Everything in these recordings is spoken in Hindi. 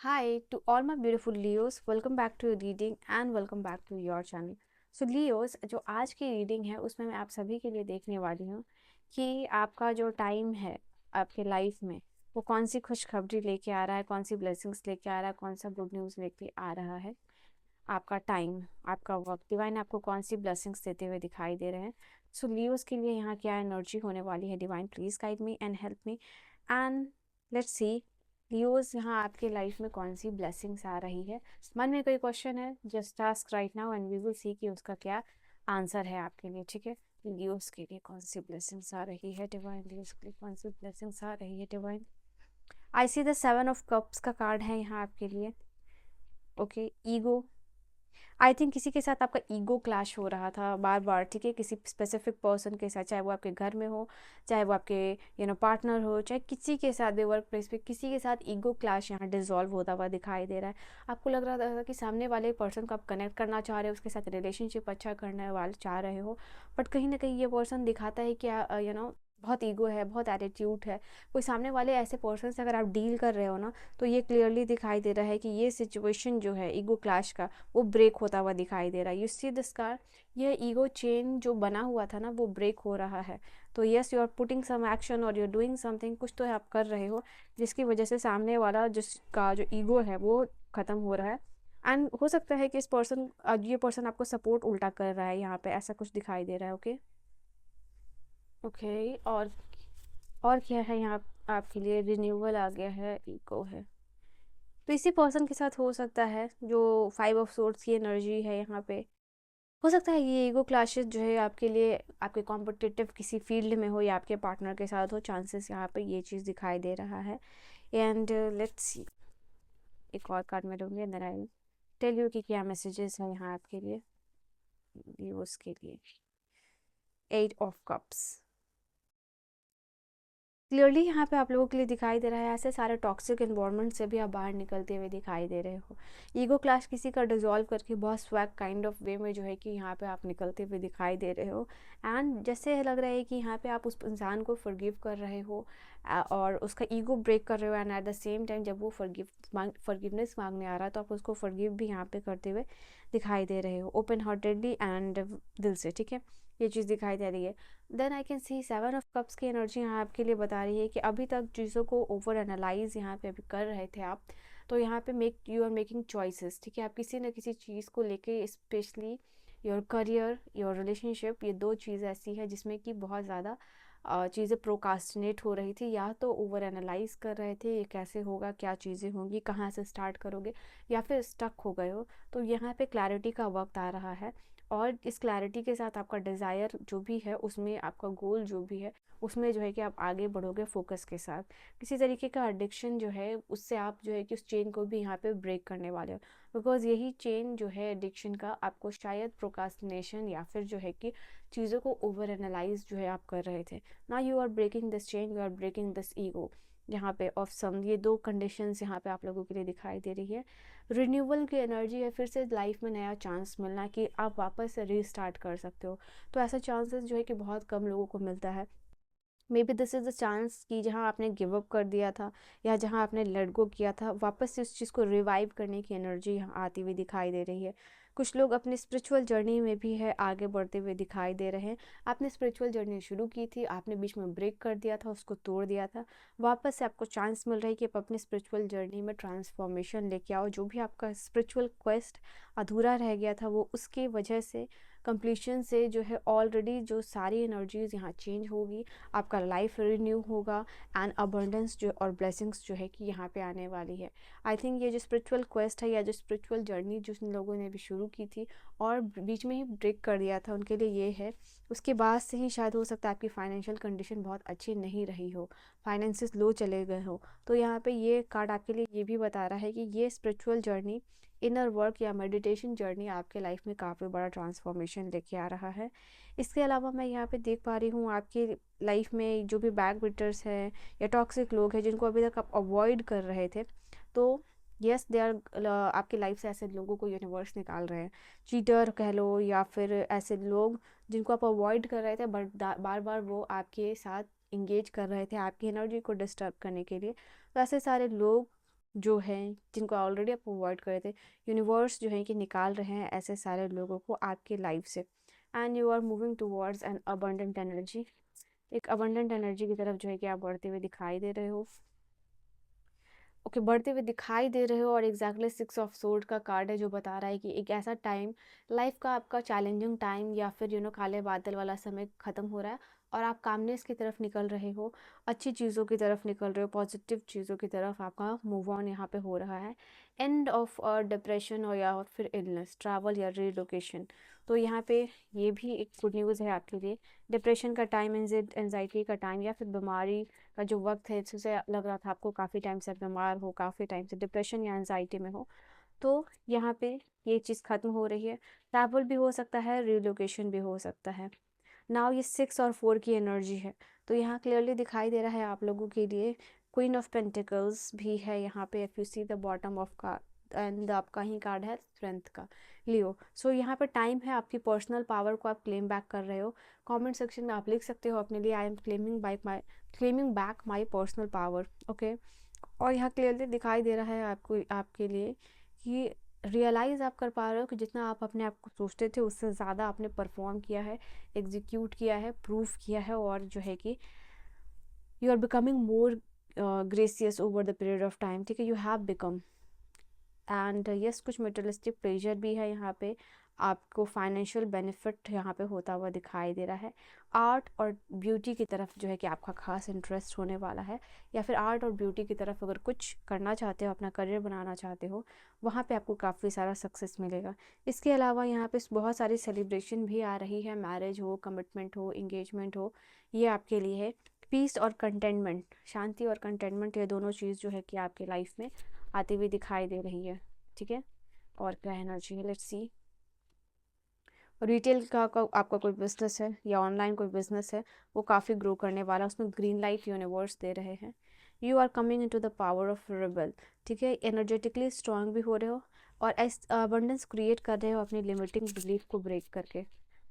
Hi to all my beautiful Leos, welcome back to your reading and welcome back to your channel. So Leos, जो आज की रीडिंग है उसमें मैं आप सभी के लिए देखने वाली हूँ कि आपका जो टाइम है आपके लाइफ में वो कौन सी खुशखबरी लेके आ रहा है, कौन सी ब्लेसिंग्स लेके आ रहा है, कौन सा गुड न्यूज़ लेके आ रहा है। आपका टाइम, आपका वक्त, डिवाइन आपको कौन सी ब्लेसिंग्स देते हुए दिखाई दे रहे हैं। सो लियोस के लिए यहाँ क्या एनर्जी होने वाली है। Divine please guide me and help me and let's see Leos यहाँ आपके लाइफ में कौन सी ब्लेसिंग्स आ रही है। मन में कोई क्वेश्चन है, just ask right now and we will see कि उसका क्या आंसर है आपके लिए। ठीक है, लियोस के लिए कौन सी ब्लेसिंग्स आ रही है डिवाइन, लियोस के लिए कौन सी ब्लेसिंग्स आ रही है divine. I see the 7 of cups का कार्ड है यहाँ आपके लिए। Okay, ego. आई थिंक किसी के साथ आपका ईगो क्लैश हो रहा था बार बार। ठीक है, किसी स्पेसिफिक पर्सन के साथ, चाहे वो आपके घर में हो, चाहे वो आपके पार्टनर हो, चाहे किसी के साथ भी वर्क प्लेस पे किसी के साथ ईगो क्लैश यहाँ डिजॉल्व होता हुआ दिखाई दे रहा है। आपको लग रहा था कि सामने वाले पर्सन को आप कनेक्ट करना चाह रहे हो, उसके साथ रिलेशनशिप अच्छा करने वाले चाह रहे हो, बट कहीं ना कहीं ये पर्सन दिखाता है कि बहुत ईगो है, बहुत एटीट्यूड है। कोई सामने वाले ऐसे पर्सन से अगर आप डील कर रहे हो ना, तो ये क्लियरली दिखाई दे रहा है कि ये सिचुएशन जो है ईगो क्लैश का, वो ब्रेक होता हुआ दिखाई दे रहा है। यू सी दिस कार, ये ईगो चेन जो बना हुआ था ना वो ब्रेक हो रहा है। तो yes, you are putting some action और यू आर डूइंग समथिंग, कुछ तो आप कर रहे हो जिसकी वजह से सामने वाला जिसका जो ईगो है वो ख़त्म हो रहा है। एंड हो सकता है कि ये पर्सन आपको सपोर्ट उल्टा कर रहा है यहाँ पे, ऐसा कुछ दिखाई दे रहा है। ओके ओके, और क्या है यहाँ आपके लिए। रिन्यूअल आ गया है, ईगो है। तो इसी पर्सन के साथ हो सकता है जो 5 ऑफ सोर्ड्स की एनर्जी है यहाँ पे। हो सकता है ये ईगो क्लैशेस जो है आपके लिए आपके कॉम्पिटिटिव किसी फील्ड में हो या आपके पार्टनर के साथ हो, चांसेस यहाँ पे ये चीज़ दिखाई दे रहा है। एंड लेट्स सी, एक और कार्ड में लूँगी and then I will tell you कि क्या मैसेजेस है यहाँ आपके लिए, व्यूअर्स के लिए। 8 ऑफ कप्स क्लियरली यहाँ पे आप लोगों के लिए दिखाई दे रहा है। ऐसे सारे टॉक्सिक एनवायरनमेंट से भी आप बाहर निकलते हुए दिखाई दे रहे हो। ईगो क्लैश किसी का डिजॉल्व करके बहुत स्वैग काइंड ऑफ वे में जो है कि यहाँ पे आप निकलते हुए दिखाई दे रहे हो। एंड जैसे लग रहा है कि यहाँ पे आप उस इंसान को फॉरगिव कर रहे हो और उसका ईगो ब्रेक कर रहे हो। And at the same time जब वो फॉरगिवनेस मांगने आ रहा है तो आप उसको फॉरगिव भी यहाँ पे करते हुए दिखाई दे रहे हो, ओपन हार्टेडली एंड दिल से। ठीक है, ये चीज़ दिखाई दे रही है। Then I can see 7 of cups की एनर्जी यहाँ आपके लिए बता रही है कि अभी तक चीज़ों को ओवर एनालाइज यहाँ पे अभी कर रहे थे आप, तो यहाँ पे यू आर मेकिंग चॉइसेस। ठीक है, आप किसी न किसी चीज़ को लेके, specially your career, your relationship, ये दो चीज़ ऐसी है जिसमें कि बहुत ज़्यादा चीज़ें प्रोकास्टिनेट हो रही थी। या तो ओवर एनालाइज कर रहे थे ये कैसे होगा, क्या चीज़ें होंगी, कहाँ से स्टार्ट करोगे, या फिर स्टक हो गए हो। तो यहाँ पे क्लैरिटी का वक्त आ रहा है और इस क्लैरिटी के साथ आपका डिज़ायर जो भी है उसमें, आपका गोल जो भी है उसमें जो है कि आप आगे बढ़ोगे फोकस के साथ। किसी तरीके का एडिक्शन जो है उससे आप जो है कि उस चेन को भी यहाँ पे ब्रेक करने वाले हो, बिकॉज यही चेन जो है एडिक्शन का आपको शायद प्रोकास्टिनेशन या फिर जो है कि चीज़ों को ओवर एनालाइज जो है आप कर रहे थे ना। You are breaking this chain, you are breaking this ego यहाँ पे ऑफ सम। ये दो कंडीशंस यहाँ पे आप लोगों के लिए दिखाई दे रही है। रिन्यूअल की एनर्जी है, फिर से लाइफ में नया चांस मिलना कि आप वापस से रीस्टार्ट कर सकते हो। तो ऐसा चांसेस जो है कि बहुत कम लोगों को मिलता है। May be this is the chance कि जहाँ आपने गिव अप कर दिया था या जहाँ आपने लेट गो किया था, वापस से उस चीज़ को रिवाइव करने की एनर्जी यहाँ आती हुई दिखाई दे रही है। कुछ लोग अपनी स्पिरिचुअल जर्नी में भी है आगे बढ़ते हुए दिखाई दे रहे हैं। आपने स्पिरिचुअल जर्नी शुरू की थी, आपने बीच में ब्रेक कर दिया था, उसको तोड़ दिया था। वापस से आपको चांस मिल रहा है कि आप अपनी स्पिरिचुअल जर्नी में ट्रांसफॉर्मेशन लेके आओ। जो भी आपका स्पिरिचुअल क्वेस्ट अधूरा रह गया था वो उसकी वजह से कंप्लीशन से जो है ऑलरेडी जो सारी एनर्जीज यहाँ चेंज होगी, आपका लाइफ रिन्यू होगा एंड अबंडेंस जो और ब्लेसिंग्स जो है कि यहाँ पे आने वाली है। आई थिंक ये जो स्पिरिचुअल क्वेस्ट है या जो स्पिरिचुअल जर्नी जो जिन लोगों ने भी शुरू की थी और बीच में ही ब्रेक कर दिया था, उनके लिए ये है। उसके बाद से ही शायद हो सकता है आपकी फाइनेंशियल कंडीशन बहुत अच्छी नहीं रही हो, फाइनेंसिस लो चले गए हो। तो यहाँ पे ये कार्ड आपके लिए ये भी बता रहा है कि ये स्पिरिचुअल जर्नी, इनर वर्क या मेडिटेशन जर्नी आपके लाइफ में काफ़ी बड़ा ट्रांसफॉर्मेशन लेके आ रहा है। इसके अलावा मैं यहाँ पे देख पा रही हूँ आपकी लाइफ में जो भी बैक बिटर्स हैं या टॉक्सिक लोग हैं जिनको अभी तक आप अवॉइड कर रहे थे, तो यस दे आर, आपकी लाइफ से ऐसे लोगों को यूनिवर्स निकाल रहे हैं। चीटर कह लो या फिर ऐसे लोग जिनको आप अवॉइड कर रहे थे बट बार बार वो आपके साथ इंगेज कर रहे थे आपकी एनर्जी को डिस्टर्ब करने के लिए। तो ऐसे सारे लोग जो हैं जिनको ऑलरेडी आप अवॉइड कर रहे थे, यूनिवर्स जो है कि निकाल रहे हैं ऐसे सारे लोगों को आपके लाइफ से। And you are moving towards an abundant energy, एक अबंडेंट एनर्जी की तरफ जो है कि आप बढ़ते हुए दिखाई दे रहे हो। ओके, बढ़ते हुए दिखाई दे रहे हो, और एग्जैक्टली 6 ऑफ सोर्ड का कार्ड है जो बता रहा है कि एक ऐसा टाइम, लाइफ का आपका चैलेंजिंग टाइम या फिर काले बादल वाला समय ख़त्म हो रहा है, और आप कामनेस की तरफ निकल रहे हो, अच्छी चीज़ों की तरफ निकल रहे हो, पॉजिटिव चीज़ों की तरफ आपका मूव ऑन यहाँ पे हो रहा है। एंड ऑफ डिप्रेशन और या फिर इलनेस, ट्रैवल या रिलोकेशन। तो यहाँ पे ये भी एक गुड न्यूज़ है आपके लिए। डिप्रेशन का टाइम, एंजाइटी का टाइम, या फिर बीमारी का जो वक्त है, इससे लग रहा था आपको काफ़ी टाइम से बीमार हो, काफ़ी टाइम से डिप्रेशन या एंजाइटी में हो, तो यहाँ पे ये चीज़ ख़त्म हो रही है। ट्रैवल भी हो सकता है, रिलोकेशन भी हो सकता है। नाउ ये 6 और 4 की एनर्जी है, तो यहाँ क्लियरली दिखाई दे रहा है आप लोगों के लिए क्वीन ऑफ पेंटिकल्स भी है यहाँ पे। If you see the bottom of का एंड आपका ही कार्ड है स्ट्रेंथ का, लियो। सो यहाँ पर टाइम है, आपकी पर्सनल पावर को आप क्लेम बैक कर रहे हो। कमेंट सेक्शन में आप लिख सकते हो अपने लिए, I am claiming back my personal power. Okay, और यहाँ क्लियरली दिखाई दे रहा है आपको, आपके लिए कि रियलाइज़ आप कर पा रहे हो कि जितना आप अपने आप को सोचते थे उससे ज़्यादा आपने परफॉर्म किया है, एग्जीक्यूट किया है, प्रूव किया है, और जो है कि you are becoming more gracious over the period of time. ठीक है, you have become. And yes, कुछ मटेरियलिस्टिक प्लेजर भी है यहाँ पे, आपको फाइनेंशियल बेनिफिट यहाँ पे होता हुआ दिखाई दे रहा है। आर्ट और ब्यूटी की तरफ जो है कि आपका खास इंटरेस्ट होने वाला है, या फिर आर्ट और ब्यूटी की तरफ अगर कुछ करना चाहते हो, अपना करियर बनाना चाहते हो, वहाँ पे आपको काफ़ी सारा सक्सेस मिलेगा। इसके अलावा यहाँ पे बहुत सारी सेलिब्रेशन भी आ रही है, मैरिज हो, कमिटमेंट हो, इंगेजमेंट हो, ये आपके लिए है। पीस और कंटेनमेंट, शांति और कंटेनमेंट, ये दोनों चीज़ जो है कि आपके लाइफ में आती हुई दिखाई दे रही है। ठीक है, और क्या एनर्जी है, लेट्स सी। रिटेल का आपका कोई बिजनेस है या ऑनलाइन कोई बिजनेस है, वो काफ़ी ग्रो करने वाला है, उसमें ग्रीन लाइट यूनिवर्स दे रहे हैं। You are coming into the power of rebel. ठीक है, एनर्जेटिकली स्ट्रांग भी हो रहे हो, और अबंडेंस क्रिएट कर रहे हो अपनी लिमिटिंग बिलीफ को ब्रेक करके।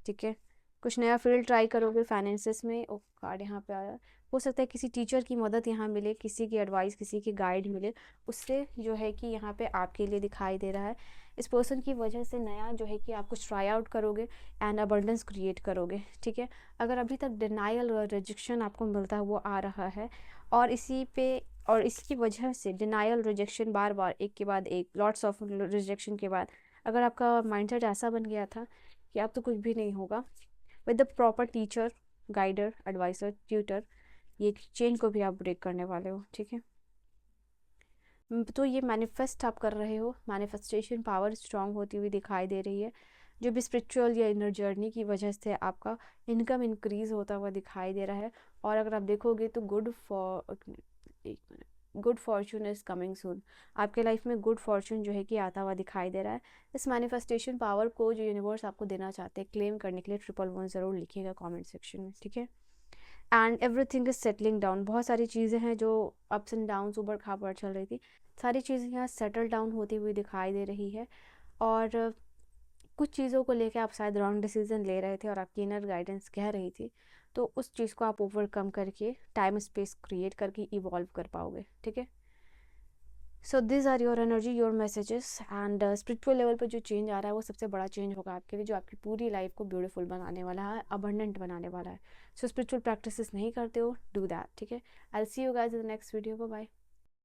ठीक है, कुछ नया फील्ड ट्राई करोगे फाइनेंसेस में। ओ कार्ड यहाँ पे आया, हो सकता है किसी टीचर की मदद यहाँ मिले, किसी की एडवाइस, किसी की गाइड मिले, उससे जो है कि यहाँ पे आपके लिए दिखाई दे रहा है। इस पर्सन की वजह से नया जो है कि आप कुछ ट्राई आउट करोगे एंड अबंडेंस क्रिएट करोगे। ठीक है, अगर अभी तक डिनाइल और रिजेक्शन आपको मिलता है वो आ रहा है, और इसी पे और इसकी वजह से डिनाइल, रिजेक्शन, बार बार एक के बाद एक, लॉट्स ऑफ रिजेक्शन के बाद अगर आपका माइंडसेट ऐसा बन गया था कि अब तो कुछ भी नहीं होगा, with the proper teacher, guider, advisor, tutor, ये चेन को भी आप ब्रेक करने वाले हो। ठीक है, तो ये मैनिफेस्ट आप कर रहे हो, मैनिफेस्टेशन पावर स्ट्रांग होती हुई दिखाई दे रही है, जो भी स्पिरिचुअल या इनर जर्नी की वजह से आपका इनकम इंक्रीज होता हुआ दिखाई दे रहा है। और अगर आप देखोगे तो good Fortune is coming soon, आपके लाइफ में गुड फॉर्चून जो है कि आता हुआ दिखाई दे रहा है। इस मैनिफेस्टेशन पावर को जो यूनिवर्स आपको देना चाहते हैं, क्लेम करने के लिए 111 ज़रूर लिखिएगा कमेंट सेक्शन में। ठीक है, and everything is settling down, बहुत सारी चीज़ें हैं जो अप्स एंड डाउन्स, ऊबड़ खाबड़ चल रही थी, सारी चीज़ें यहाँ सेटल डाउन होती हुई दिखाई दे रही है। और कुछ चीज़ों को लेकर आप शायद रॉन्ग डिसीजन ले रहे थे और आपकी इनर गाइडेंस कह रही थी, तो उस चीज़ को आप ओवरकम करके टाइम स्पेस क्रिएट करके इवॉल्व कर पाओगे। ठीक है, so this are your energy, your messages, and spiritual level पर जो चेंज आ रहा है वो सबसे बड़ा चेंज होगा आपके लिए, जो आपकी पूरी लाइफ को ब्यूटीफुल बनाने वाला है, अबंडेंट बनाने वाला है। सो स्पिरिचुअल प्रैक्टिसेस नहीं करते हो, डू दैट। ठीक है, I will see you guys in the next video, bye bye.